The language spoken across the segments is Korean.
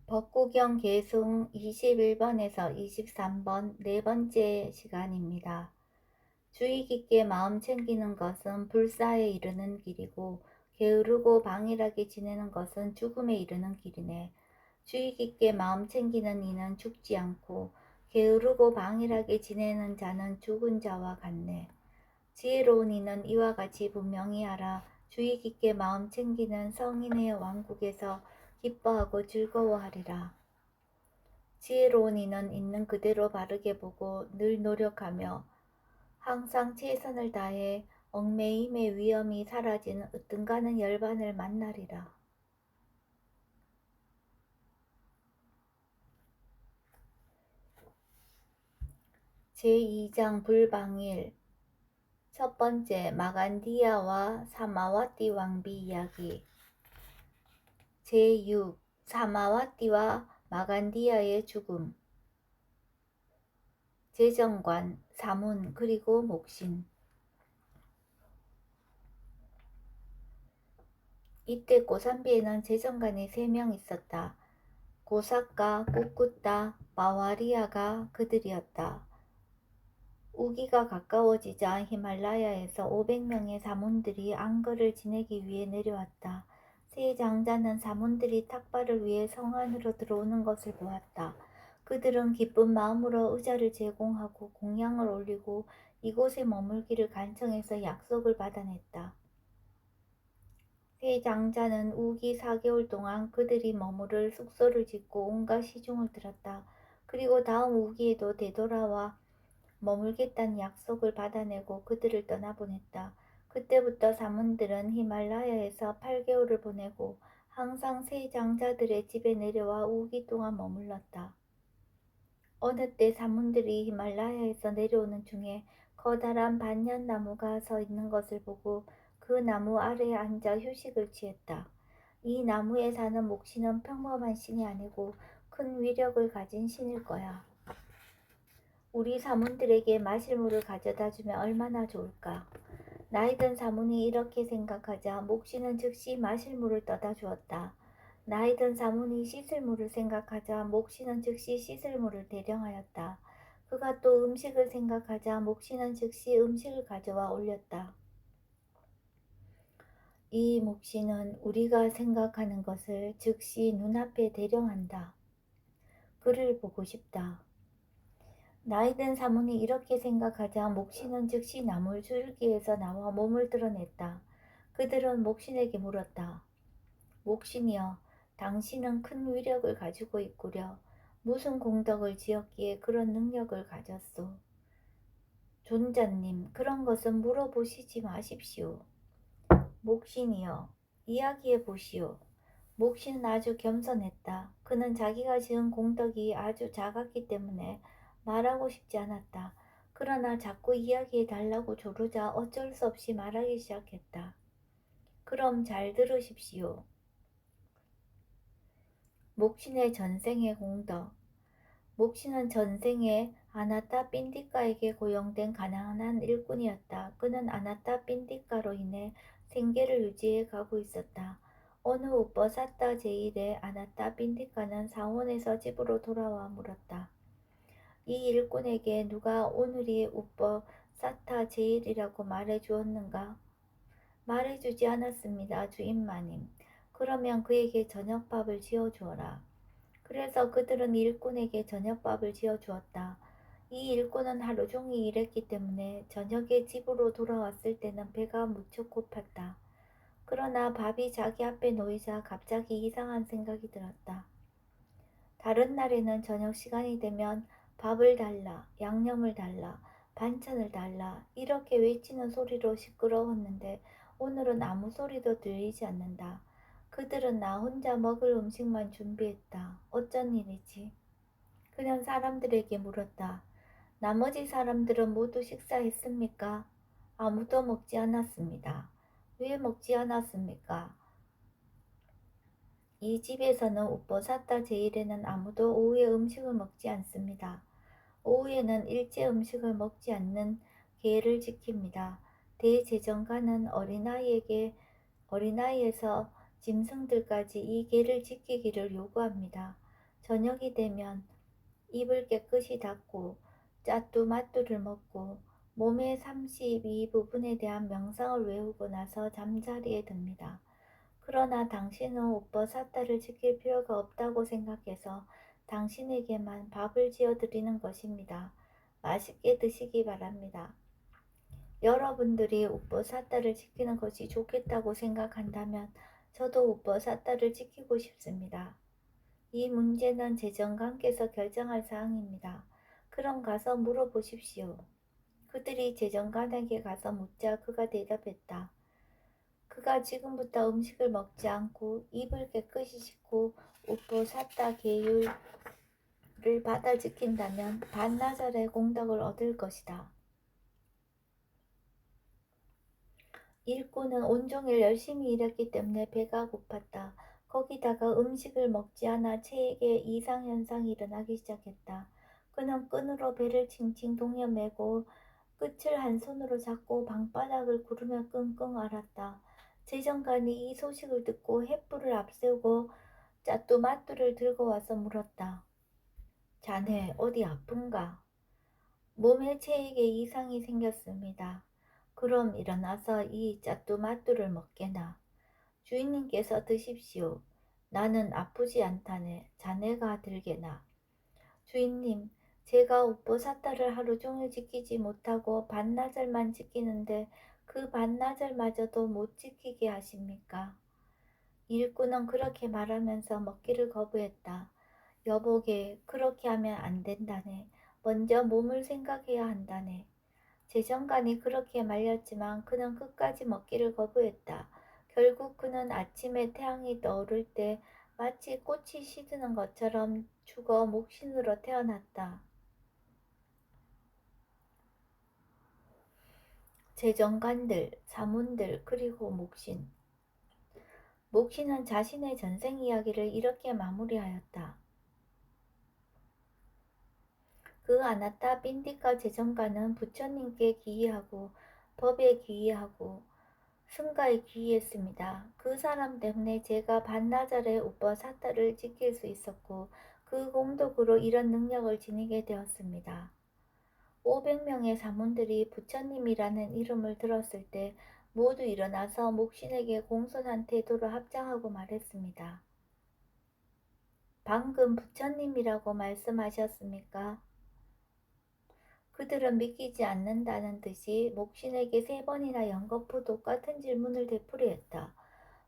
벚구경 계승 21번에서 23번 네 번째 시간입니다. 주의 깊게 마음 챙기는 것은 불사에 이르는 길이고 게으르고 방일하게 지내는 것은 죽음에 이르는 길이네. 주의 깊게 마음 챙기는 이는 죽지 않고 게으르고 방일하게 지내는 자는 죽은 자와 같네. 지혜로운 이는 이와 같이 분명히 알아. 주의 깊게 마음 챙기는 성인의 왕국에서 기뻐하고 즐거워하리라. 지혜로운 이는 있는 그대로 바르게 보고 늘 노력하며 항상 최선을 다해 얽매임의 위험이 사라진 으뜸가는 열반을 만나리라. 제2장 불방일. 첫 번째, 마간디아와 사마와티 왕비 이야기. 제6. 사마와티와 마간디아의 죽음. 재정관, 사문, 그리고 목신. 이때 고산비에는 재정관이 3명 있었다. 고사카, 꿋꿋다, 마와리아가 그들이었다. 우기가 가까워지자 히말라야에서 500명의 사문들이 안거를 지내기 위해 내려왔다. 세 장자는 사문들이 탁발을 위해 성 안으로 들어오는 것을 보았다. 그들은 기쁜 마음으로 의자를 제공하고 공양을 올리고 이곳에 머물기를 간청해서 약속을 받아냈다. 세 장자는 우기 4개월 동안 그들이 머무를 숙소를 짓고 온갖 시중을 들었다. 그리고 다음 우기에도 되돌아와 머물겠다는 약속을 받아내고 그들을 떠나보냈다. 그때부터 사문들은 히말라야에서 8개월을 보내고 항상 세 장자들의 집에 내려와 우기 동안 머물렀다. 어느 때 사문들이 히말라야에서 내려오는 중에 커다란 반얀나무가 서 있는 것을 보고 그 나무 아래에 앉아 휴식을 취했다. 이 나무에 사는 목신은 평범한 신이 아니고 큰 위력을 가진 신일 거야. 우리 사문들에게 마실 물을 가져다 주면 얼마나 좋을까. 나이든 사문이 이렇게 생각하자 목신은 즉시 마실 물을 떠다 주었다. 나이든 사문이 씻을 물을 생각하자 목신은 즉시 씻을 물을 대령하였다. 그가 또 음식을 생각하자 목신은 즉시 음식을 가져와 올렸다. 이 목신은 우리가 생각하는 것을 즉시 눈앞에 대령한다. 그를 보고 싶다. 나이든 사문이 이렇게 생각하자 목신은 즉시 나무 줄기에서 나와 몸을 드러냈다. 그들은 목신에게 물었다. 목신이여, 당신은 큰 위력을 가지고 있구려. 무슨 공덕을 지었기에 그런 능력을 가졌소? 존자님, 그런 것은 물어보시지 마십시오. 목신이여, 이야기해 보시오. 목신은 아주 겸손했다. 그는 자기가 지은 공덕이 아주 작았기 때문에 말하고 싶지 않았다. 그러나 자꾸 이야기해 달라고 조르자 어쩔 수 없이 말하기 시작했다. 그럼 잘 들으십시오. 목신의 전생의 공덕. 목신은 전생에 아나타 빈디카에게 고용된 가난한 일꾼이었다. 그는 아나타 빈디카로 인해 생계를 유지해 가고 있었다. 어느 우퍼사타 제1의 아나타 빈디카는 상원에서 집으로 돌아와 물었다. 이 일꾼에게 누가 오늘이 우퍼사타 제1이라고 말해 주었는가? 말해 주지 않았습니다, 주인마님. 그러면 그에게 저녁밥을 지어 주어라. 그래서 그들은 일꾼에게 저녁밥을 지어 주었다. 이 일꾼은 하루 종일 일했기 때문에 저녁에 집으로 돌아왔을 때는 배가 무척 고팠다. 그러나 밥이 자기 앞에 놓이자 갑자기 이상한 생각이 들었다. 다른 날에는 저녁 시간이 되면 밥을 달라, 양념을 달라, 반찬을 달라 이렇게 외치는 소리로 시끄러웠는데 오늘은 아무 소리도 들리지 않는다. 그들은 나 혼자 먹을 음식만 준비했다. 어쩐 일이지? 그는 사람들에게 물었다. 나머지 사람들은 모두 식사했습니까? 아무도 먹지 않았습니다. 왜 먹지 않았습니까? 이 집에서는 우퍼사타 제일에는 아무도 오후에 음식을 먹지 않습니다. 오후에는 일제 음식을 먹지 않는 계를 지킵니다. 대제정관은 어린아이에서 짐승들까지 이 계를 지키기를 요구합니다. 저녁이 되면 입을 깨끗이 닫고 짜뚜마뚜를 먹고 몸의 32부분에 대한 명상을 외우고 나서 잠자리에 듭니다. 그러나 당신은 우퍼사타를 지킬 필요가 없다고 생각해서 당신에게만 밥을 지어 드리는 것입니다. 맛있게 드시기 바랍니다. 여러분들이 우퍼사타를 지키는 것이 좋겠다고 생각한다면 저도 우퍼사타를 지키고 싶습니다. 이 문제는 재정관께서 결정할 사항입니다. 그럼 가서 물어보십시오. 그들이 재정관에게 가서 묻자 그가 대답했다. 그가 지금부터 음식을 먹지 않고 입을 깨끗이 씻고 우퍼사타 계율을 받아 지킨다면 반나절의 공덕을 얻을 것이다. 일꾼은 온종일 열심히 일했기 때문에 배가 고팠다. 거기다가 음식을 먹지 않아 체액에 이상현상이 일어나기 시작했다. 그는 끈으로 배를 칭칭 동여매고 끝을 한 손으로 잡고 방바닥을 구르며 끙끙 앓았다. 재정관이 이 소식을 듣고 횃불을 앞세우고 짜뚜마뚜를 들고 와서 물었다. 자네 어디 아픈가? 몸에 체액에 이상이 생겼습니다. 그럼 일어나서 이 짜뚜마뚜를 먹게나. 주인님께서 드십시오. 나는 아프지 않다네. 자네가 들게나. 주인님, 제가 우퍼사타를 하루 종일 지키지 못하고 반나절만 지키는데 그 반나절마저도 못 지키게 하십니까? 일꾼은 그렇게 말하면서 먹기를 거부했다. 여보게, 그렇게 하면 안 된다네. 먼저 몸을 생각해야 한다네. 재정관이 그렇게 말렸지만 그는 끝까지 먹기를 거부했다. 결국 그는 아침에 태양이 떠오를 때 마치 꽃이 시드는 것처럼 죽어 목신으로 태어났다. 재정관들, 사문들, 그리고 목신. 목신은 자신의 전생 이야기를 이렇게 마무리하였다. 그 아나타 빈디카 재정관은 부처님께 기이하고 법에 기이하고 승가에 기이했습니다. 그 사람 때문에 제가 반나절에 우퍼사타를 지킬 수 있었고 그 공덕으로 이런 능력을 지니게 되었습니다. 500명의 사문들이 부처님이라는 이름을 들었을 때 모두 일어나서 목신에게 공손한 태도로 합장하고 말했습니다. 방금 부처님이라고 말씀하셨습니까? 그들은 믿기지 않는다는 듯이 목신에게 3번이나 연거푸 똑같은 질문을 되풀이했다.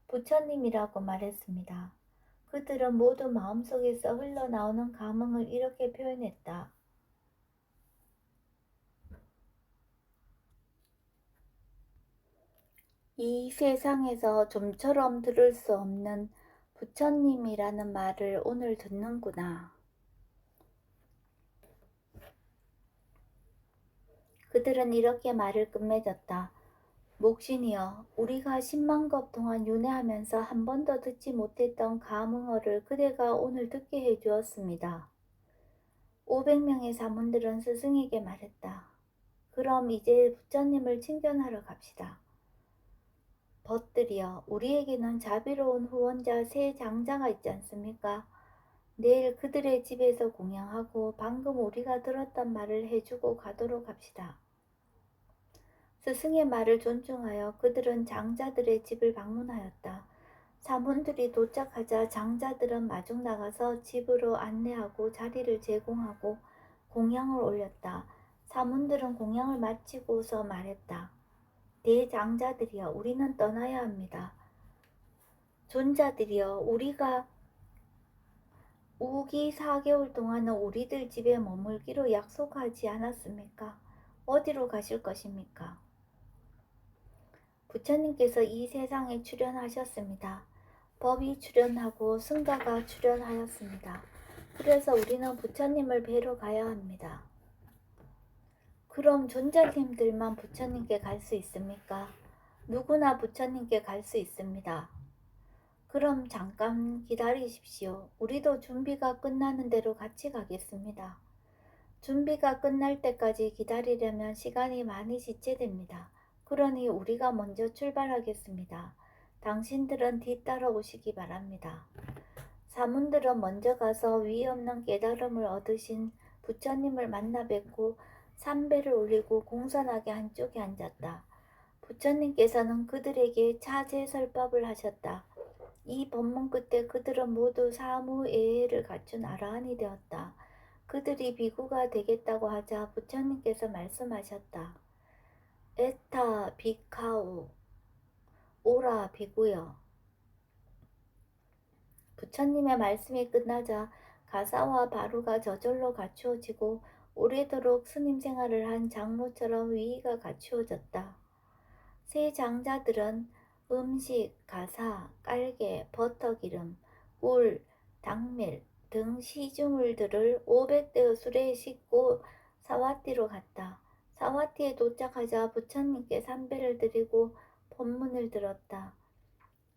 부처님이라고 말했습니다. 그들은 모두 마음속에서 흘러나오는 감흥을 이렇게 표현했다. 이 세상에서 좀처럼 들을 수 없는 부처님이라는 말을 오늘 듣는구나. 그들은 이렇게 말을 끝맺었다. 목신이여, 우리가 10만겁 동안 윤회하면서 한 번도 듣지 못했던 감흥어를 그대가 오늘 듣게 해주었습니다. 500명의 사문들은 스승에게 말했다. 그럼 이제 부처님을 칭견하러 갑시다. 벗들이여, 우리에게는 자비로운 후원자 세 장자가 있지 않습니까? 내일 그들의 집에서 공양하고 방금 우리가 들었던 말을 해주고 가도록 합시다. 스승의 말을 존중하여 그들은 장자들의 집을 방문하였다. 사문들이 도착하자 장자들은 마중 나가서 집으로 안내하고 자리를 제공하고 공양을 올렸다. 사문들은 공양을 마치고서 말했다. 대장자들이여, 우리는 떠나야 합니다. 존자들이여, 우리가 우기 4개월 동안은 우리들 집에 머물기로 약속하지 않았습니까? 어디로 가실 것입니까? 부처님께서 이 세상에 출현하셨습니다. 법이 출현하고 승가가 출현하였습니다. 그래서 우리는 부처님을 뵈러 가야 합니다. 그럼 존자님들만 부처님께 갈 수 있습니까? 누구나 부처님께 갈 수 있습니다. 그럼 잠깐 기다리십시오. 우리도 준비가 끝나는 대로 같이 가겠습니다. 준비가 끝날 때까지 기다리려면 시간이 많이 지체됩니다. 그러니 우리가 먼저 출발하겠습니다. 당신들은 뒤따라오시기 바랍니다. 사문들은 먼저 가서 위 없는 깨달음을 얻으신 부처님을 만나 뵙고 삼배를 올리고 공손하게 한쪽에 앉았다. 부처님께서는 그들에게 차제설법을 하셨다. 이 법문 끝에 그들은 모두 사무예의를 갖춘 아라한이 되었다. 그들이 비구가 되겠다고 하자 부처님께서 말씀하셨다. 에타 비카우 오라 비구여. 부처님의 말씀이 끝나자 가사와 바루가 저절로 갖추어지고 오래도록 스님 생활을 한 장로처럼 위의가 갖추어졌다. 세 장자들은 음식, 가사, 깔개, 버터기름, 꿀, 당밀 등 시주물들을 500대의 수레에 싣고 사와띠로 갔다. 사와띠에 도착하자 부처님께 삼배를 드리고 법문을 들었다.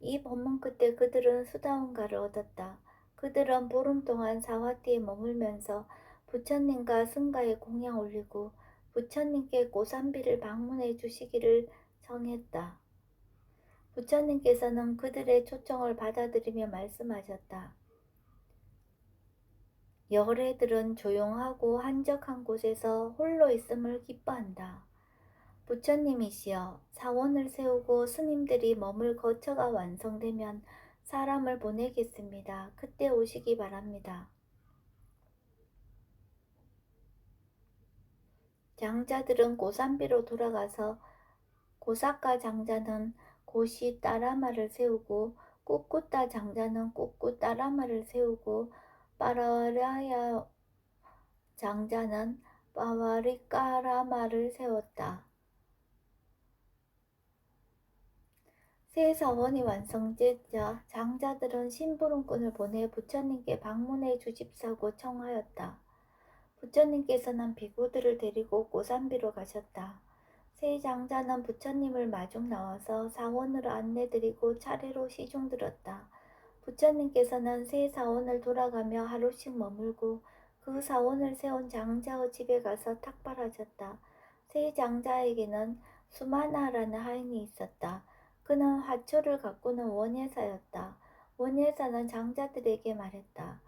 이 법문 끝에 그들은 수다원가를 얻었다. 그들은 보름 동안 사와띠에 머물면서 부처님과 승가에 공양 올리고 부처님께 고산비를 방문해 주시기를 청했다. 부처님께서는 그들의 초청을 받아들이며 말씀하셨다. 열애들은 조용하고 한적한 곳에서 홀로 있음을 기뻐한다. 부처님이시여, 사원을 세우고 스님들이 머물 거처가 완성되면 사람을 보내겠습니다. 그때 오시기 바랍니다. 장자들은 고산비로 돌아가서 고사카 장자는 고시 따라마를 세우고 꿋꿋따 장자는 꿋꿋 따라마를 세우고 빠라라야 장자는 빠와리까라마를 세웠다. 새 사원이 완성되자 장자들은 심부름꾼을 보내 부처님께 방문해 주십사고 청하였다. 부처님께서는 비구들을 데리고 고산비로 가셨다. 세 장자는 부처님을 마중 나와서 사원으로 안내드리고 차례로 시중 들었다. 부처님께서는 세 사원을 돌아가며 하루씩 머물고 그 사원을 세운 장자의 집에 가서 탁발하셨다. 세 장자에게는 수마나라는 하인이 있었다. 그는 화초를 가꾸는 원예사였다. 원예사는 장자들에게 말했다.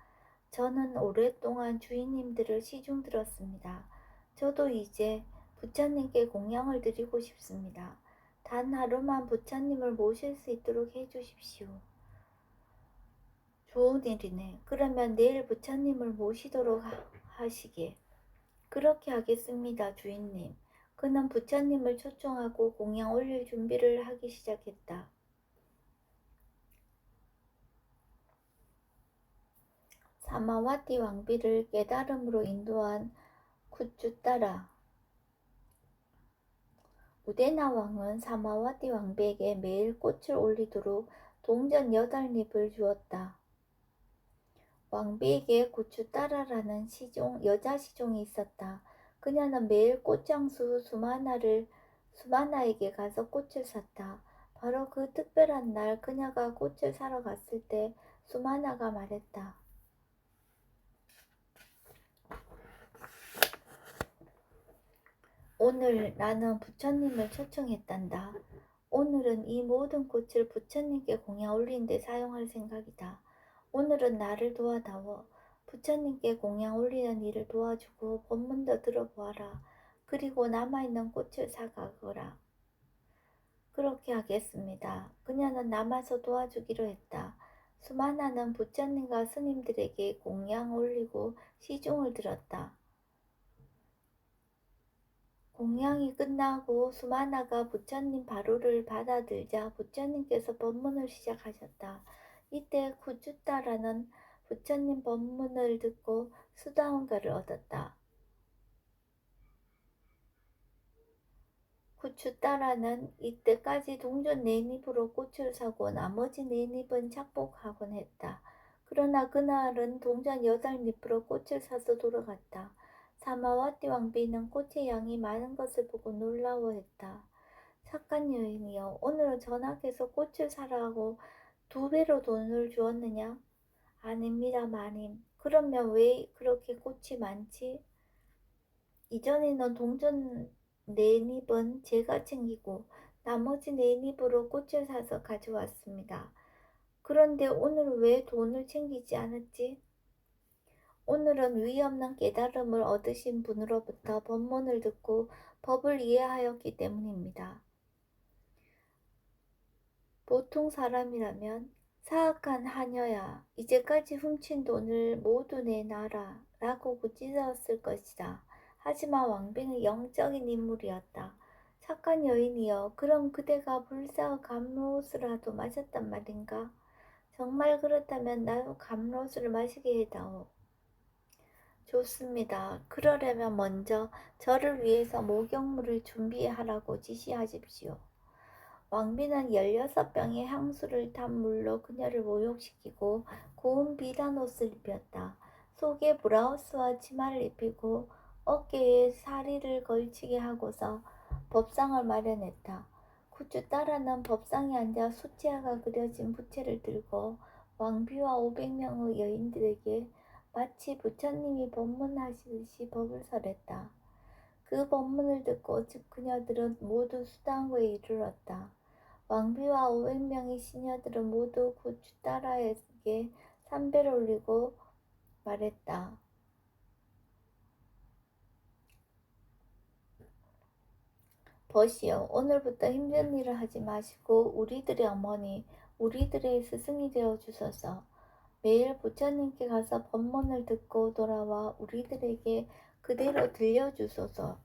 저는 오랫동안 주인님들을 시중 들었습니다. 저도 이제 부처님께 공양을 드리고 싶습니다. 단 하루만 부처님을 모실 수 있도록 해주십시오. 좋은 일이네. 그러면 내일 부처님을 모시도록 하시게. 그렇게 하겠습니다, 주인님. 그는 부처님을 초청하고 공양 올릴 준비를 하기 시작했다. 사마와티 왕비를 깨달음으로 인도한 쿠쭈따라. 우데나 왕은 사마와티 왕비에게 매일 꽃을 올리도록 동전 8잎을 주었다. 왕비에게 구추따라라는 여자 시종이 있었다. 그녀는 매일 꽃장수 수마나에게 가서 꽃을 샀다. 바로 그 특별한 날 그녀가 꽃을 사러 갔을 때 수마나가 말했다. 오늘 나는 부처님을 초청했단다. 오늘은 이 모든 꽃을 부처님께 공양 올리는 데 사용할 생각이다. 오늘은 나를 도와다오. 부처님께 공양 올리는 일을 도와주고 법문도 들어보아라. 그리고 남아있는 꽃을 사가거라. 그렇게 하겠습니다. 그녀는 남아서 도와주기로 했다. 수마나는 부처님과 스님들에게 공양 올리고 시중을 들었다. 공양이 끝나고 수마나가 부처님 바로를 받아들자 부처님께서 법문을 시작하셨다. 이때 구추따라는 부처님 법문을 듣고 수다원가를 얻었다. 구추따라는 이때까지 동전 4잎으로 꽃을 사고 나머지 4잎은 착복하곤 했다. 그러나 그날은 동전 8잎으로 꽃을 사서 돌아갔다. 사마와티 왕비는 꽃의 양이 많은 것을 보고 놀라워했다. 착한 여인이여, 오늘은 전하께서 꽃을 사라고 2배로 돈을 주었느냐? 아닙니다, 마님. 그러면 왜 그렇게 꽃이 많지? 이전에는 동전 4잎은 제가 챙기고 나머지 4잎으로 꽃을 사서 가져왔습니다. 그런데 오늘은 왜 돈을 챙기지 않았지? 오늘은 위 없는 깨달음을 얻으신 분으로부터 법문을 듣고 법을 이해하였기 때문입니다. 보통 사람이라면 사악한 하녀야, 이제까지 훔친 돈을 모두 내놔라 라고 꾸짖었을 것이다. 하지만 왕비는 영적인 인물이었다. 착한 여인이여, 그럼 그대가 불사의 감로수라도 마셨단 말인가? 정말 그렇다면 나도 감로수를 마시게 해다오. 좋습니다. 그러려면 먼저 저를 위해서 목욕물을 준비하라고 지시하십시오. 왕비는 16병의 향수를 탄 물로 그녀를 목욕시키고 고운 비단 옷을 입혔다. 속에 브라우스와 치마를 입히고 어깨에 사리를 걸치게 하고서 법상을 마련했다. 굿즈따라는 법상에 앉아 수채화가 그려진 부채를 들고 왕비와 500명의 여인들에게 마치 부처님이 법문하시듯이 법을 설했다. 그 법문을 듣고 즉 그녀들은 모두 수당고에 이르렀다. 왕비와 500명의 시녀들은 모두 굿즈따라에게 삼배를 올리고 말했다. 버시여, 오늘부터 힘든 일을 하지 마시고 우리들의 어머니, 우리들의 스승이 되어 주소서. 매일 부처님께 가서 법문을 듣고 돌아와 우리들에게 그대로 들려주소서.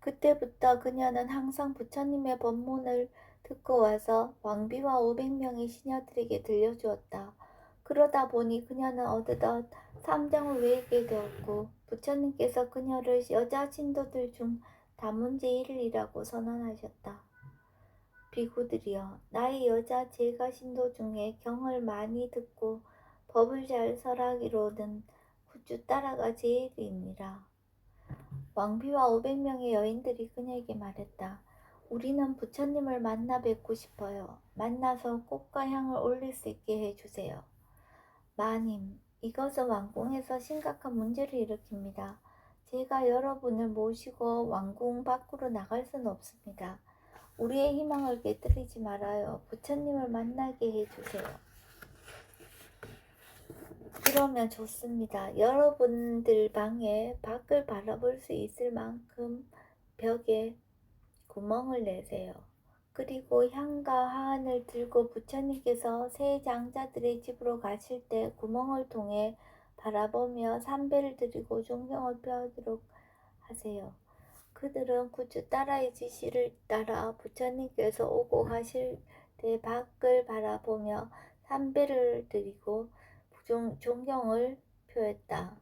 그때부터 그녀는 항상 부처님의 법문을 듣고 와서 왕비와 500명의 시녀들에게 들려주었다. 그러다 보니 그녀는 어느덧 삼정을 외우게 되었고 부처님께서 그녀를 여자 신도들 중 다문제일이라고 선언하셨다. 비구들이여, 나의 여자 제가 신도 중에 경을 많이 듣고 법을 잘 설하기로는 굿즈따라가 제일이니라. 왕비와 500명의 여인들이 그녀에게 말했다. 우리는 부처님을 만나 뵙고 싶어요. 만나서 꽃과 향을 올릴 수 있게 해주세요. 마님, 이것은 왕궁에서 심각한 문제를 일으킵니다. 제가 여러분을 모시고 왕궁 밖으로 나갈 수는 없습니다. 우리의 희망을 깨뜨리지 말아요. 부처님을 만나게 해주세요. 그러면 좋습니다. 여러분들 방에 밖을 바라볼 수 있을 만큼 벽에 구멍을 내세요. 그리고 향과 화환을 들고 부처님께서 새 장자들의 집으로 가실 때 구멍을 통해 바라보며 삼배를 드리고 존경을 표하도록 하세요. 그들은 굿즈따라의 지시를 따라 부처님께서 오고 가실 때 밖을 바라보며 삼배를 드리고 존경을 표했다.